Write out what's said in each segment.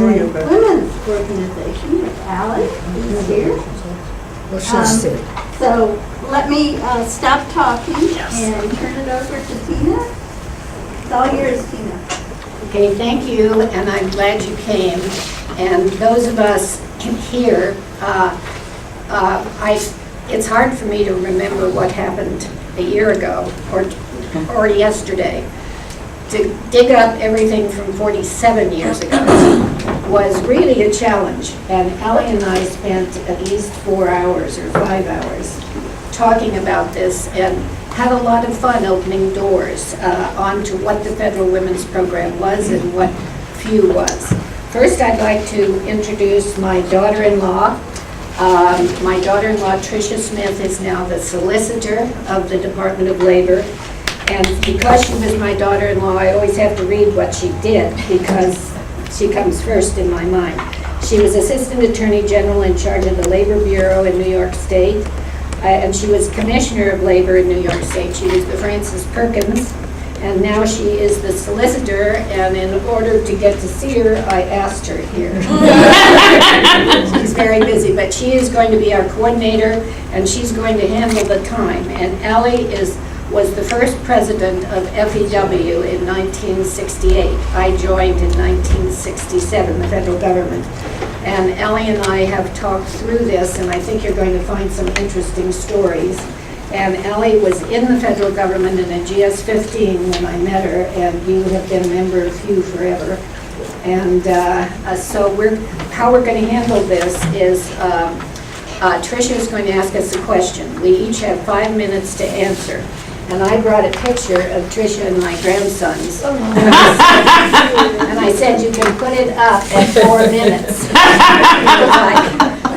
Women's Organization with Ally, who's here. Well, she'll sit. So let me stop talking and turn it over to Tina. It's all yours, Tina. Okay, thank you, and I'm glad you came. And those of us here, it's hard for me to remember what happened a year ago or yesterday. To dig up everything from 47 years ago was really a challenge. And Ellie and I spent at least 4 hours or 5 hours talking about this and had a lot of fun opening doors onto what the Federal Women's Program was and what FEW was. First, I'd like to introduce my daughter-in-law. My daughter-in-law, Tricia Smith, is now the solicitor of the Department of Labor. And because she was my daughter-in-law, I always have to read what she did because she comes first in my mind. She was Assistant Attorney General in charge of the Labor Bureau in New York State. And she was Commissioner of Labor in New York State. She was the Frances Perkins. And now she is the solicitor, and in order to get to see her, I asked her here. She's very busy, but she is going to be our coordinator, and she's going to handle the time. And Ally was the first president of FEW in 1968. I joined in 1967, the federal government. And Ally and I have talked through this, and I think you're going to find some interesting stories. And Ally was in the federal government in a GS-15 when I met her, and you have been a member of FEW forever. And so how we're going to handle this is Tricia is going to ask us a question. We each have 5 minutes to answer. And I brought a picture of Tricia and my grandsons. And I said, you can put it up at 4 minutes.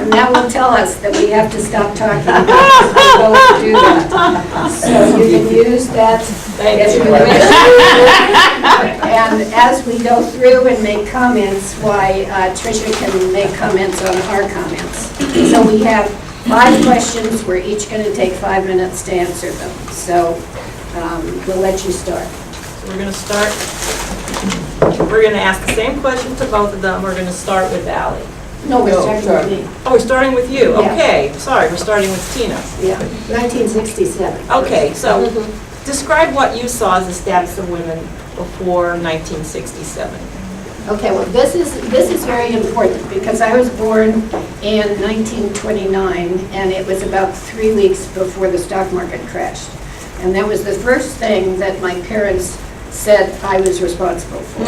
And that will tell us that we have to stop talking about to do that. So you can use that if you wish. And as we go through and make comments, Tricia can make comments on our comments. So we have 5 questions. We're each going to take 5 minutes to answer them. So we'll let you start. So we're going to start. We're going to ask the same question to both of them. We're going to start with Ally. No, we're starting with me. Oh, we're starting with you. Yeah. Okay. Sorry, we're starting with Tina. Yeah, 1967. Okay, so describe what you saw as the status of women before 1967. Okay, well, this is very important because I was born in 1929, and it was about 3 weeks before the stock market crashed. And that was the first thing that my parents said I was responsible for.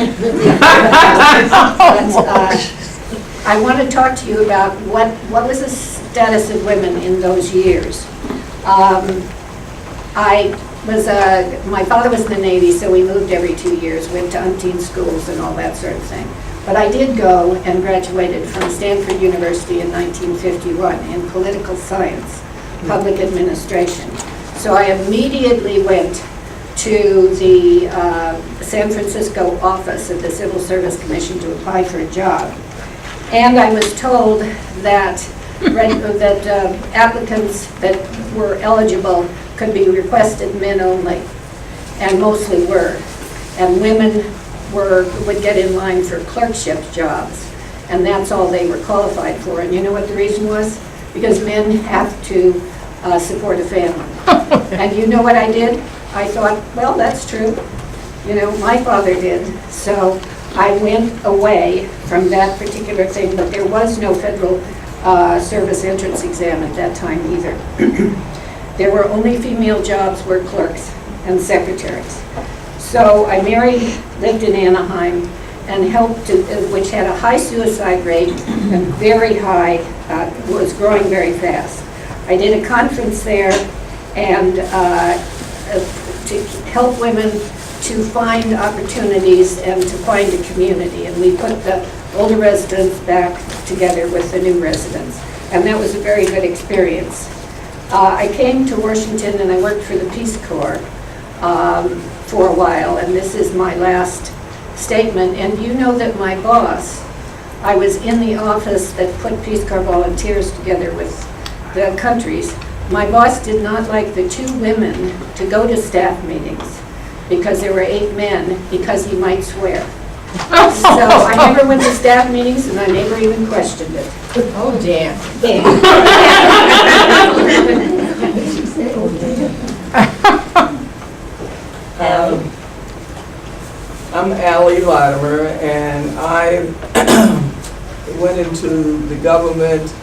I want to talk to you about what was the status of women in those years. My father was in the Navy, so we moved every 2 years, went to umpteen schools and all that sort of thing. But I did go and graduated from Stanford University in 1951 in political science, public administration. So I immediately went to the San Francisco office of the Civil Service Commission to apply for a job. And I was told that applicants that were eligible could be requested men only, and mostly were. And women would get in line for clerkship jobs, and that's all they were qualified for. And you know what the reason was? Because men have to support a family. And you know what I did? I thought, well, that's true. You know, my father did. So I went away from that particular thing, but there was no federal service entrance exam at that time either. There were only female jobs were clerks and secretaries. So I married, lived in Anaheim, and helped, which had a high suicide rate and very high, was growing very fast. I did a conference there and to help women to find opportunities and to find a community. And we put the older residents back together with the new residents. And that was a very good experience. I came to Washington and I worked for the Peace Corps for a while, and this is my last statement. And you know that my boss, I was in the office that put Peace Corps volunteers together with the countries. My boss did not like the 2 women to go to staff meetings because there were 8 men, because he might swear. So I never went to staff meetings and I never even questioned it. Oh, damn. I'm Allie Latimer, and I went into the government.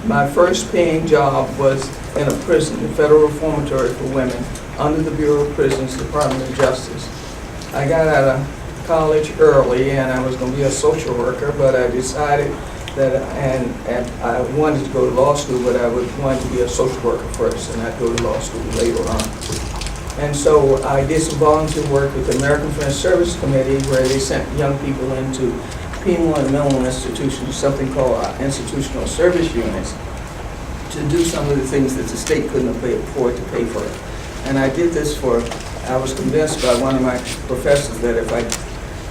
My first paying job was in a prison, the Federal Reformatory for Women, under the Bureau of Prisons, Department of Justice. I got out of college early, and I was going to be a social worker, but I decided that, and I wanted to go to law school, but I wanted to be a social worker first, and I'd go to law school later on. And so I did some volunteer work with the American Friends Service Committee, where they sent young people into penal and mental institutions, something called institutional service units, to do some of the things that the state couldn't afford to pay for. And I did this I was convinced by one of my professors that if I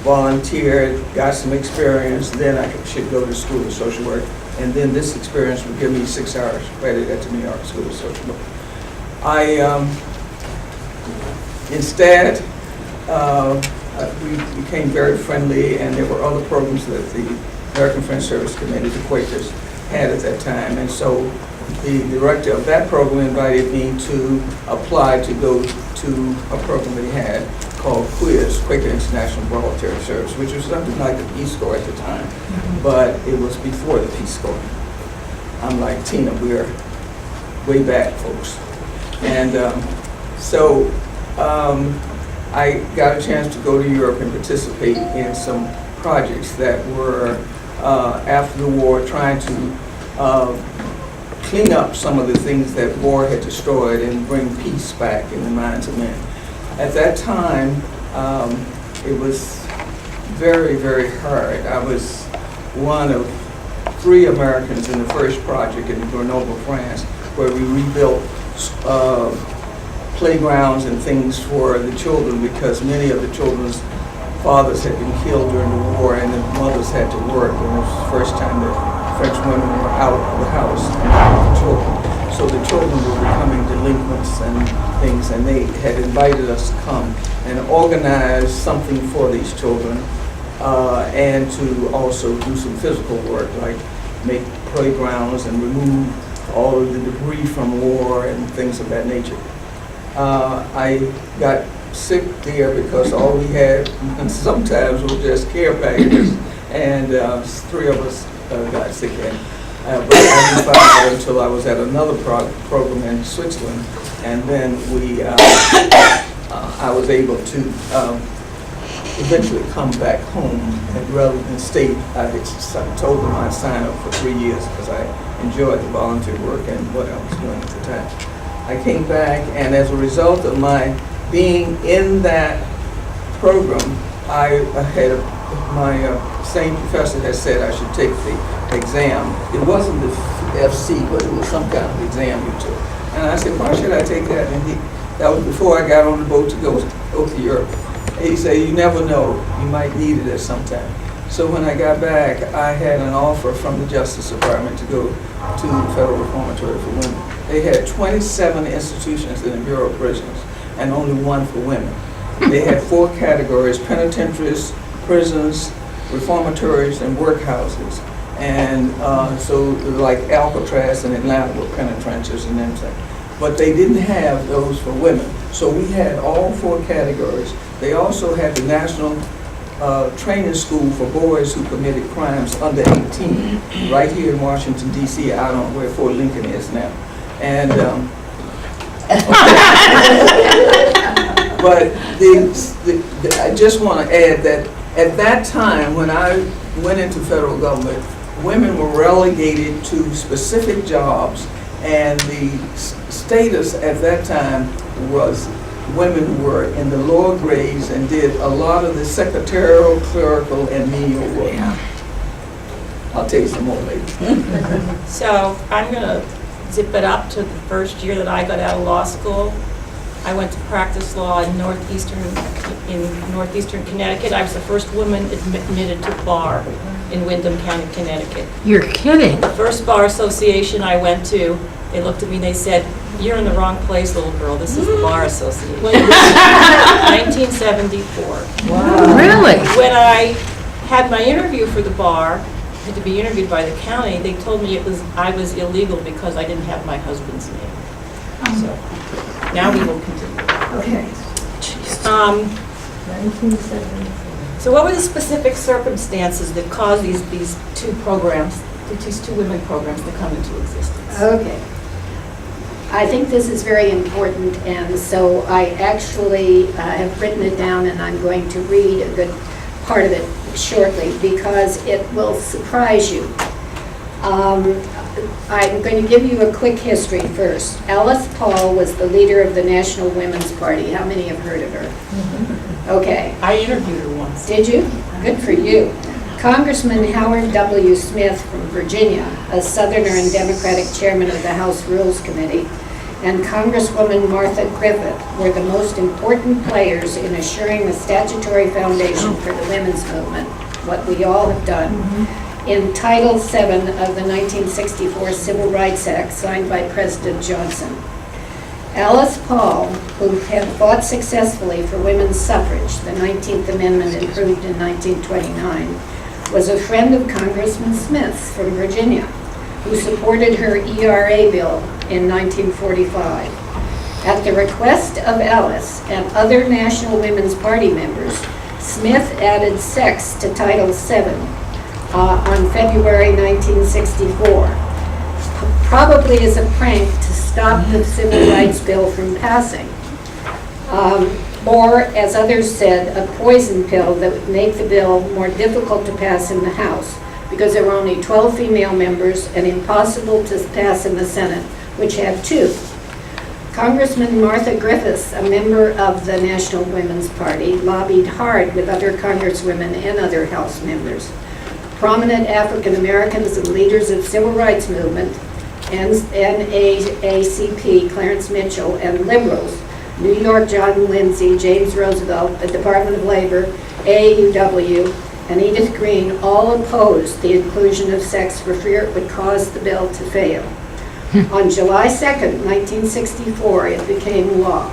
volunteered, got some experience, then I should go to school of social work. And then this experience would give me 6 hours credit at the New York School of Social Work. Instead, we became very friendly, and there were other programs that the American Friends Service Committee, the Quakers, had at that time. And so the director of that program invited me to apply to go to a program that he had called QUIZ, Quaker International Voluntary Service, which was something like the Peace Corps at the time, but it was before the Peace Corps. I'm like Tina, we're way back, folks. And so I got a chance to go to Europe and participate in some projects that were, after the war, trying to clean up some of the things that war had destroyed and bring peace back in the minds of men. At that time, it was very, very hard. I was one of 3 Americans in the first project in Grenoble, France, where we rebuilt playgrounds and things for the children, because many of the children's fathers had been killed during the war, and the mothers had to work, and it was the first time that French women were out of the house and the children. So the children were becoming delinquents and things, and they had invited us to come and organize something for these children, and to also do some physical work, like make playgrounds and remove all of the debris from war and things of that nature. I got sick there because all we had sometimes were just care packages, and 3 of us got sick. But I didn't find out until I was at another program in Switzerland, and then I was able to eventually come back home, and rather than stay, I told them I'd sign up for 3 years because I enjoyed the volunteer work and what I was doing at the time. I came back, and as a result of my being in that program, I had my same professor had said I should take the exam. It wasn't the FC, but it was some kind of exam you took. And I said, why should I take that? And that was before I got on the boat to go to Europe. And he said, you never know, you might need it at some time. So when I got back, I had an offer from the Justice Department to go to the Federal Reformatory for Women. They had 27 institutions in the Bureau of Prisons, and only 1 for women. They had 4 categories: penitentiaries, prisons, reformatories, and workhouses. And so like Alcatraz and Atlanta were penitentiaries and everything. But they didn't have those for women. So we had all 4 categories. They also had the National Training School for boys who committed crimes under 18, right here in Washington, D.C. I don't know where Fort Lincoln is now. And but I just want to add that at that time, when I went into federal government, women were relegated to specific jobs, and the status at that time was women were in the lower grades and did a lot of the secretarial, clerical, and menial work. I'll tell you some more later. So I'm going to zip it up to the first year that I got out of law school. I went to practice law in northeastern Connecticut. I was the first woman admitted to bar in Windham County, Connecticut. You're kidding. The first bar association I went to They looked at me and they said, "You're in the wrong place, little girl. This is the Bar Association." 1974. Really? When I had my interview for the bar, had to be interviewed by the county, they told me I was illegal because I didn't have my husband's name. So now we will continue. Okay. So what were the specific circumstances that caused these two programs, these two women programs to come into existence? Okay. I think this is very important, and so I actually have written it down, and I'm going to read a good part of it shortly because it will surprise you. I'm going to give you a quick history first. Alice Paul was the leader of the National Women's Party. How many have heard of her? Okay. I interviewed her once. Did you? Good for you. Congressman Howard W. Smith from Virginia, a Southerner and Democratic chairman of the House Rules Committee, and Congresswoman Martha Griffith were the most important players in assuring the statutory foundation for the women's movement, what we all have done, in Title VII of the 1964 Civil Rights Act signed by President Johnson. Alice Paul, who had fought successfully for women's suffrage, the 19th Amendment improved in 1929, was a friend of Congressman Smith's from Virginia, who supported her ERA bill in 1945. At the request of Alice and other National Women's Party members, Smith added sex to Title VII on February 1964, probably as a prank to stop the Civil Rights Bill from passing. Or, as others said, a poison pill that would make the bill more difficult to pass in the House because there were only 12 female members and impossible to pass in the Senate, which had 2. Congressman Martha Griffiths, a member of the National Women's Party, lobbied hard with other congresswomen and other House members. Prominent African Americans and leaders of civil rights movement, NAACP, Clarence Mitchell, and liberals, New York John Lindsay, James Roosevelt, the Department of Labor, AAUW, and Edith Green all opposed the inclusion of sex for fear it would cause the bill to fail. On July 2nd, 1964, it became law.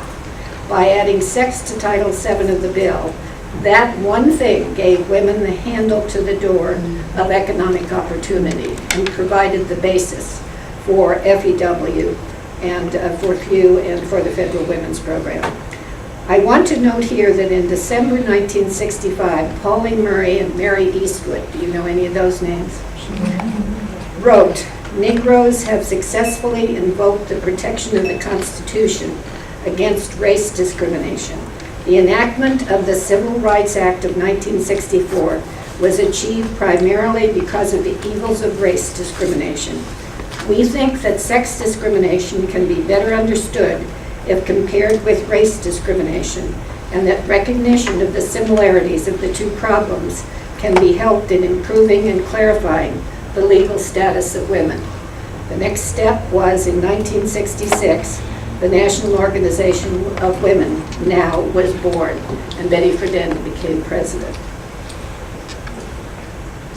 By adding sex to Title VII of the bill, that one thing gave women the handle to the door of economic opportunity and provided the basis for FEW and for FEW and for the Federal Women's Program. I want to note here that in December 1965, Pauli Murray and Mary Eastwood, do you know any of those names? Wrote, "Negroes have successfully invoked the protection of the Constitution against race discrimination. The enactment of the Civil Rights Act of 1964 was achieved primarily because of the evils of race discrimination. We think that sex discrimination can be better understood if compared with race discrimination, and that recognition of the similarities of the two problems can be helped in improving and clarifying the legal status of women." The next step was in 1966, the National Organization of Women, NOW, was born, and Betty Friedan became president.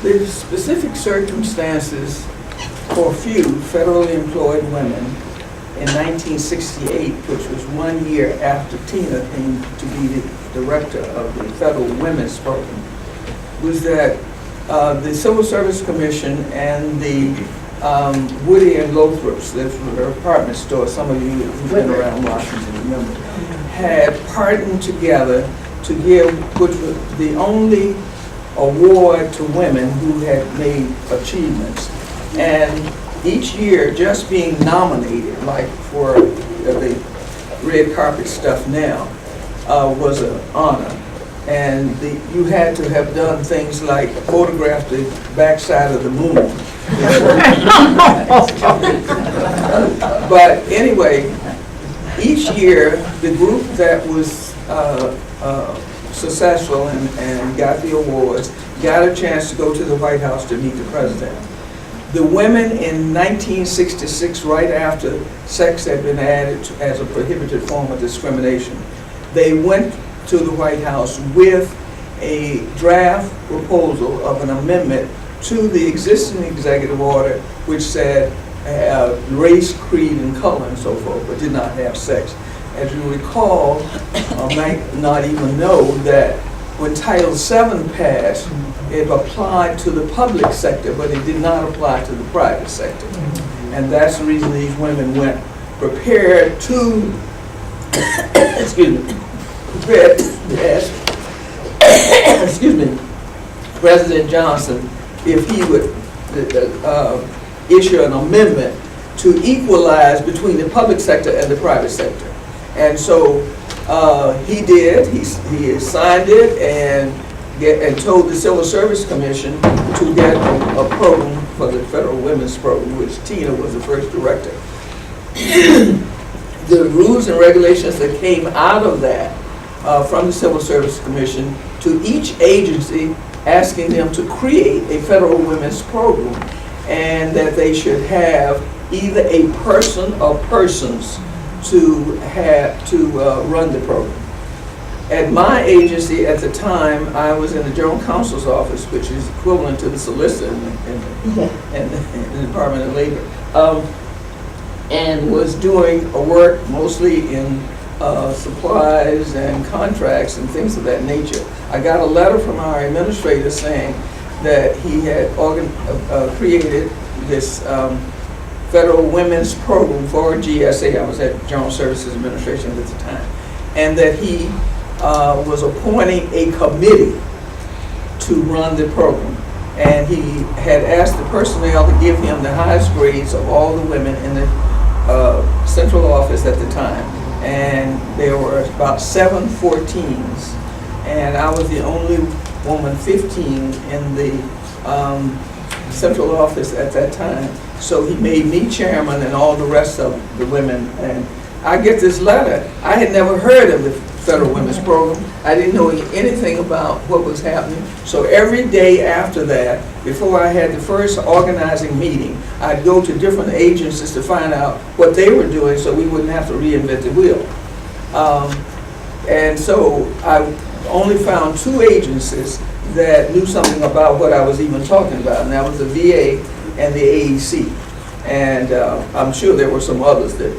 The specific circumstances for few federally employed women in 1968, which was 1 year after Tina came to be the director of the Federal Women's Program, was that the Civil Service Commission and the Woody and Lothrop's, that's their apartment store, some of you who've been around Washington remember, had partnered together to give, which was the only award to women who had made achievements. And each year, just being nominated, like for the red carpet stuff now, was an honor. And you had to have done things like photograph the backside of the moon. But anyway, each year, the group that was successful and got the awards got a chance to go to the White House to meet the president. The women in 1966, right after sex had been added as a prohibited form of discrimination, they went to the White House with a draft proposal of an amendment to the existing executive order, which said race, creed, and color and so forth, but did not have sex. As you recall, might not even know that when Title VII passed, it applied to the public sector, but it did not apply to the private sector. And that's the reason these women went prepared to, excuse me, prepared to ask, excuse me, President Johnson if he would issue an amendment to equalize between the public sector and the private sector. And so he did. He signed it and told the Civil Service Commission to get a program for the Federal Women's Program, which Tina was the first director. The rules and regulations that came out of that from the Civil Service Commission to each agency, asking them to create a Federal Women's Program, and that they should have either a person or persons to run the program. At my agency at the time, I was in the General Counsel's office, which is equivalent to the solicitor in the Department of Labor, and was doing a work mostly in supplies and contracts and things of that nature. I got a letter from our administrator saying that he had created this Federal Women's Program for GSA. I was at General Services Administration at the time. And that he was appointing a committee to run the program. And he had asked the personnel to give him the highest grades of all the women in the central office at the time. And there were about 7 14s. And I was the only woman 15 in the central office at that time. So he made me chairman and all the rest of the women. And I get this letter. I had never heard of the Federal Women's Program. I didn't know anything about what was happening. So every day after that, before I had the first organizing meeting, I'd go to different agencies to find out what they were doing so we wouldn't have to reinvent the wheel. And so I only found 2 agencies that knew something about what I was even talking about, and that was the VA and the AEC. And I'm sure there were some others that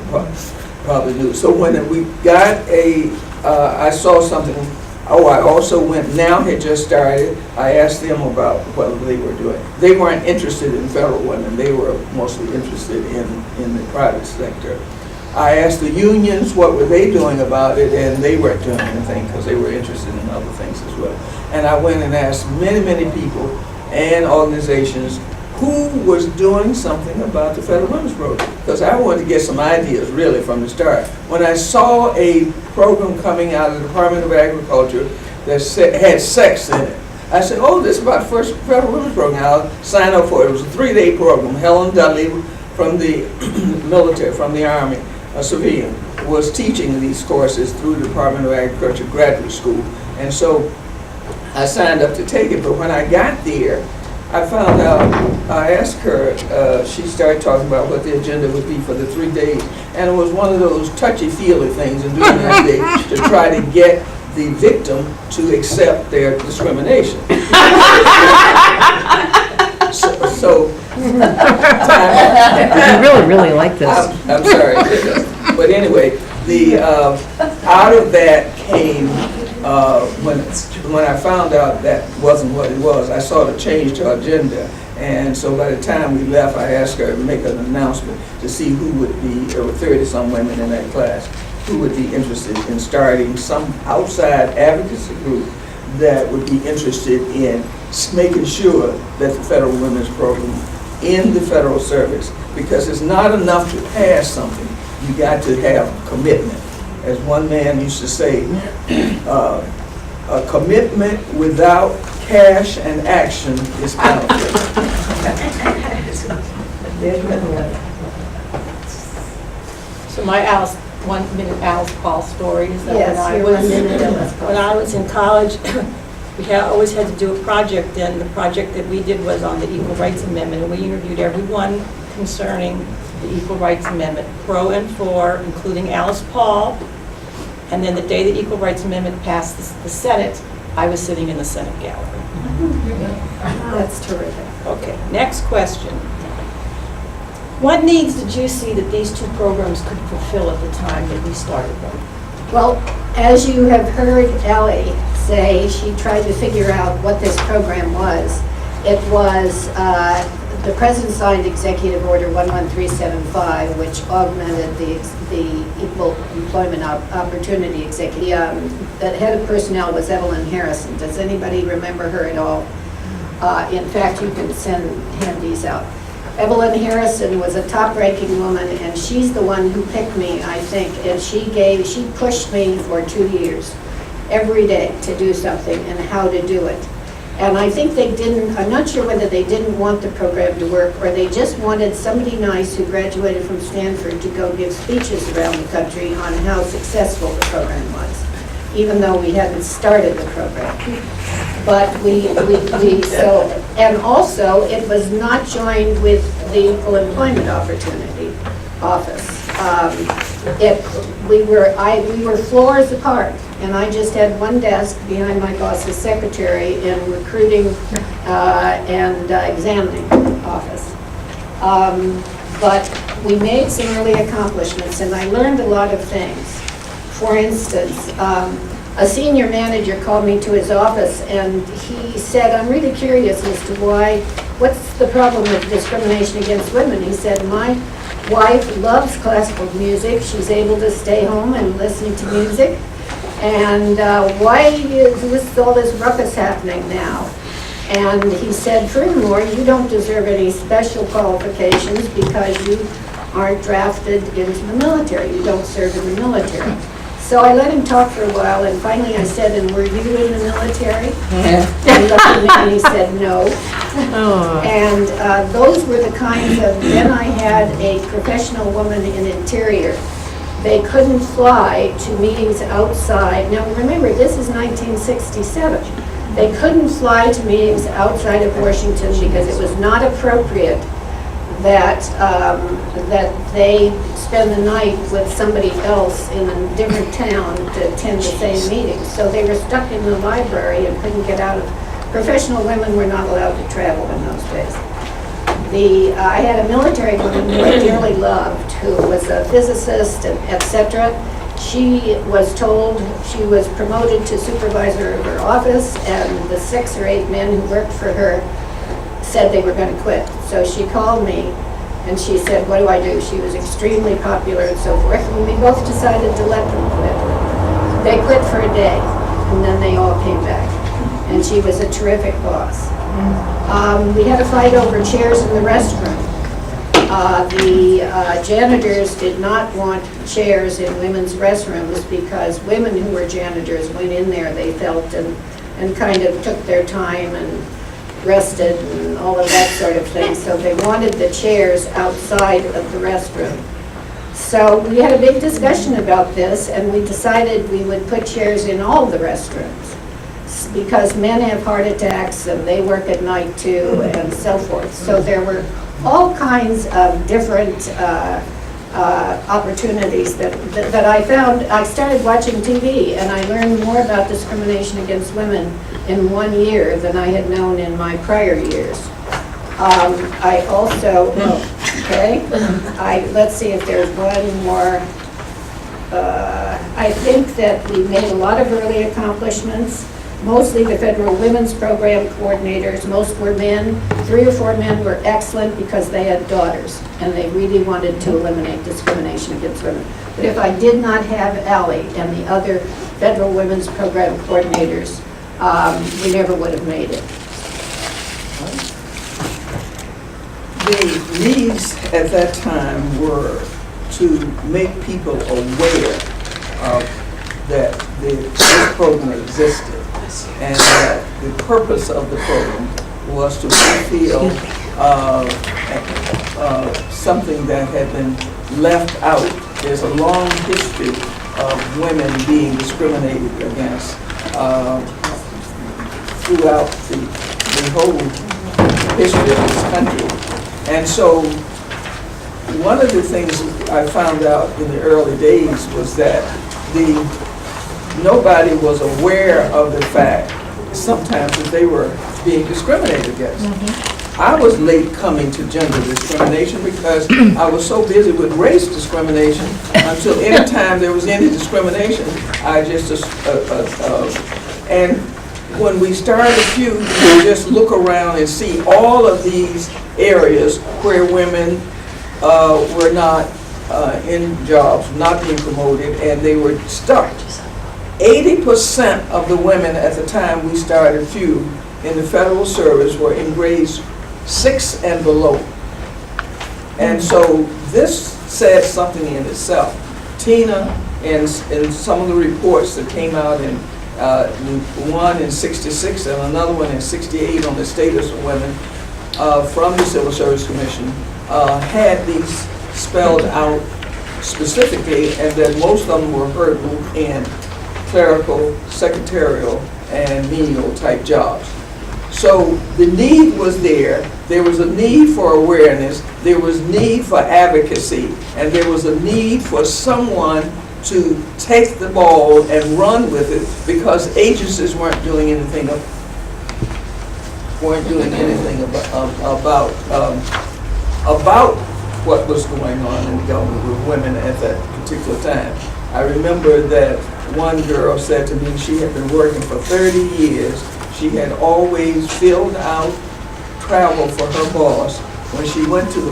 probably knew. So when we got I saw something. Oh, I also went, now had just started, I asked them about what they were doing. They weren't interested in federal women, they were mostly interested in the private sector. I asked the unions what were they doing about it, and they weren't doing anything because they were interested in other things as well. And I went and asked many, many people and organizations who was doing something about the Federal Women's Program, because I wanted to get some ideas really from the start. When I saw a program coming out of the Department of Agriculture that had sex in it, I said, oh, this is about the first Federal Women's Program. I'll sign up for it. It was a 3-day program. Helen Dudley from the military, from the Army, a civilian, was teaching these courses through the Department of Agriculture Graduate School. And so I signed up to take it, but when I got there, I found out, I asked her, she started talking about what the agenda would be for the 3 days, and it was one of those touchy-feely things in doing that day to try to get the victim to accept their discrimination. So I really like this. I'm sorry, but anyway, out of that came, when I found out that wasn't what it was, I sort of changed her agenda. And so by the time we left, I asked her to make an announcement to see who would be, there were 30-some women in that class, who would be interested in starting some outside advocacy group that would be interested in making sure that the Federal Women's Program in the federal service, because it's not enough to pass something, you got to have commitment. As one man used to say, a commitment without cash and action is counterfeit. So my Alice, 1 minute Alice Paul story is that Yes, your 1 minute Alice Paul. when I was in college, we always had to do a project, and the project that we did was on the Equal Rights Amendment, and we interviewed everyone concerning the Equal Rights Amendment, pro and for, including Alice Paul. And then the day the Equal Rights Amendment passed the Senate, I was sitting in the Senate gallery. That's terrific. Okay, next question. What needs did you see that these two programs could fulfill at the time that we started them? Well, as you have heard Ellie say, she tried to figure out what this program was. It was, the President signed Executive Order 11375, which augmented the Equal Employment Opportunity Executive. The head of personnel was Evelyn Harrison. Does anybody remember her at all? In fact, you can hand these out. Evelyn Harrison was a top-ranking woman, and she's the one who picked me, I think, and she pushed me for 2 years, every day, to do something and how to do it. And I think they didn't, I'm not sure whether they didn't want the program to work or they just wanted somebody nice who graduated from Stanford to go give speeches around the country on how successful the program was, even though we hadn't started the program. But and also it was not joined with the Equal Employment Opportunity Office. We were floors apart, and I just had one desk behind my boss's secretary in recruiting and examining office. But we made some early accomplishments, and I learned a lot of things. For instance, a senior manager called me to his office, and he said, I'm really curious as to what's the problem with discrimination against women? He said, my wife loves classical music. She's able to stay home and listen to music. And why is all this ruckus happening now? And he said, furthermore, you don't deserve any special qualifications because you aren't drafted into the military. You don't serve in the military. So I let him talk for a while, and finally I said, and were you in the military? And he looked at me and he said, no. And those were the kinds of, then I had a professional woman in interior. They couldn't fly to meetings outside. Now remember, this is 1967. They couldn't fly to meetings outside of Washington because it was not appropriate that they spend the night with somebody else in a different town to attend the same meeting. So they were stuck in the library and couldn't get out of. Professional women were not allowed to travel in those days. I had a military woman who I dearly loved, who was a physicist, and etc. She was told she was promoted to supervisor of her office, and the 6 or 8 men who worked for her said they were going to quit. So she called me and she said, what do I do? She was extremely popular and so forth, and we both decided to let them quit. They quit for a day, and then they all came back, and she was a terrific boss. We had a fight over chairs in the restroom. The janitors did not want chairs in women's restrooms because women who were janitors went in there, they felt, and kind of took their time and rested and all of that sort of thing. So they wanted the chairs outside of the restroom. So we had a big discussion about this, and we decided we would put chairs in all the restrooms because men have heart attacks and they work at night too and so forth. So there were all kinds of different opportunities that I found. I started watching TV and I learned more about discrimination against women in 1 year than I had known in my prior years. I also, let's see if there's one more. I think that we made a lot of early accomplishments. Mostly the Federal Women's Program coordinators, most were men. 3 or 4 men were excellent because they had daughters and they really wanted to eliminate discrimination against women. But if I did not have Allie and the other Federal Women's Program coordinators, we never would have made it. The needs at that time were to make people aware of that this program existed, and that the purpose of the program was to fulfill something that had been left out. There's a long history of women being discriminated against throughout the whole history of this country. And so one of the things I found out in the early days was that nobody was aware of the fact sometimes that they were being discriminated against. I was late coming to gender discrimination because I was so busy with race discrimination until any time there was any discrimination, I just, and when we started Pew, you just look around and see all of these areas where women were not in jobs, not being promoted, and they were stuck. 80% of the women at the time we started Pew in the federal service were in grades 6 and below. And so this said something in itself. Tina, and some of the reports that came out in one in '66 and another one in '68 on the status of women from the Civil Service Commission had these spelled out specifically, and that most of them were hurdle in clerical, secretarial, and menial type jobs. So the need was there. There was a need for awareness. There was need for advocacy, and there was a need for someone to take the ball and run with it, because agencies weren't doing anything about what was going on in the government with women at that particular time. I remember that one girl said to me she had been working for 30 years. She had always filled out travel for her boss. When she went to the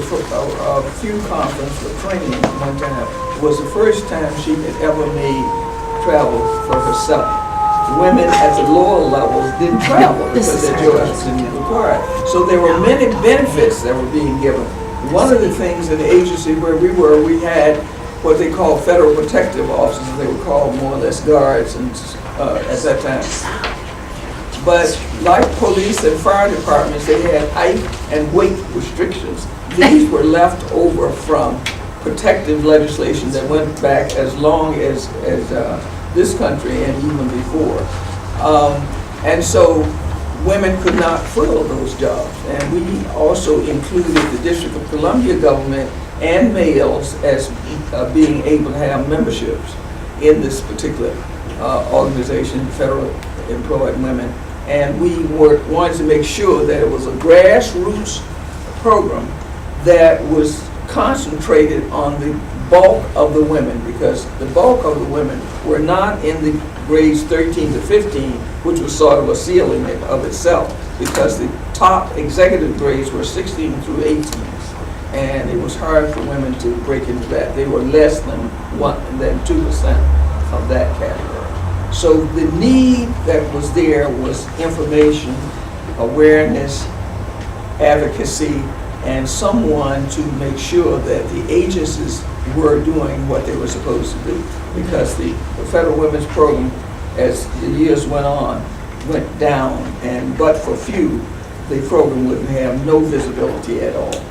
Pew conference for training one time, it was the first time she had ever made travel for herself. Women at the lower levels didn't travel because their jobs didn't require it. So there were many benefits that were being given. One of the things in the agency where we were, we had what they call federal protective officers. They were called more or less guards and, at that time. But like police and fire departments, they had height and weight restrictions. These were left over from protective legislation that went back as long as this country and even before. And so women could not fill those jobs. And we also included the District of Columbia government and males as being able to have memberships in this particular organization, federal employed women. And we wanted to make sure that it was a grassroots program that was concentrated on the bulk of the women, because the bulk of the women were not in the grades 13 to 15, which was sort of a ceiling of itself, because the top executive grades were 16 through 18. And it was hard for women to break into that. They were less than 2% of that category. So the need that was there was information, awareness, advocacy, and someone to make sure that the agencies were doing what they were supposed to do. Because the Federal Women's Program, as the years went on, went down, and but for few, the program would have no visibility at all.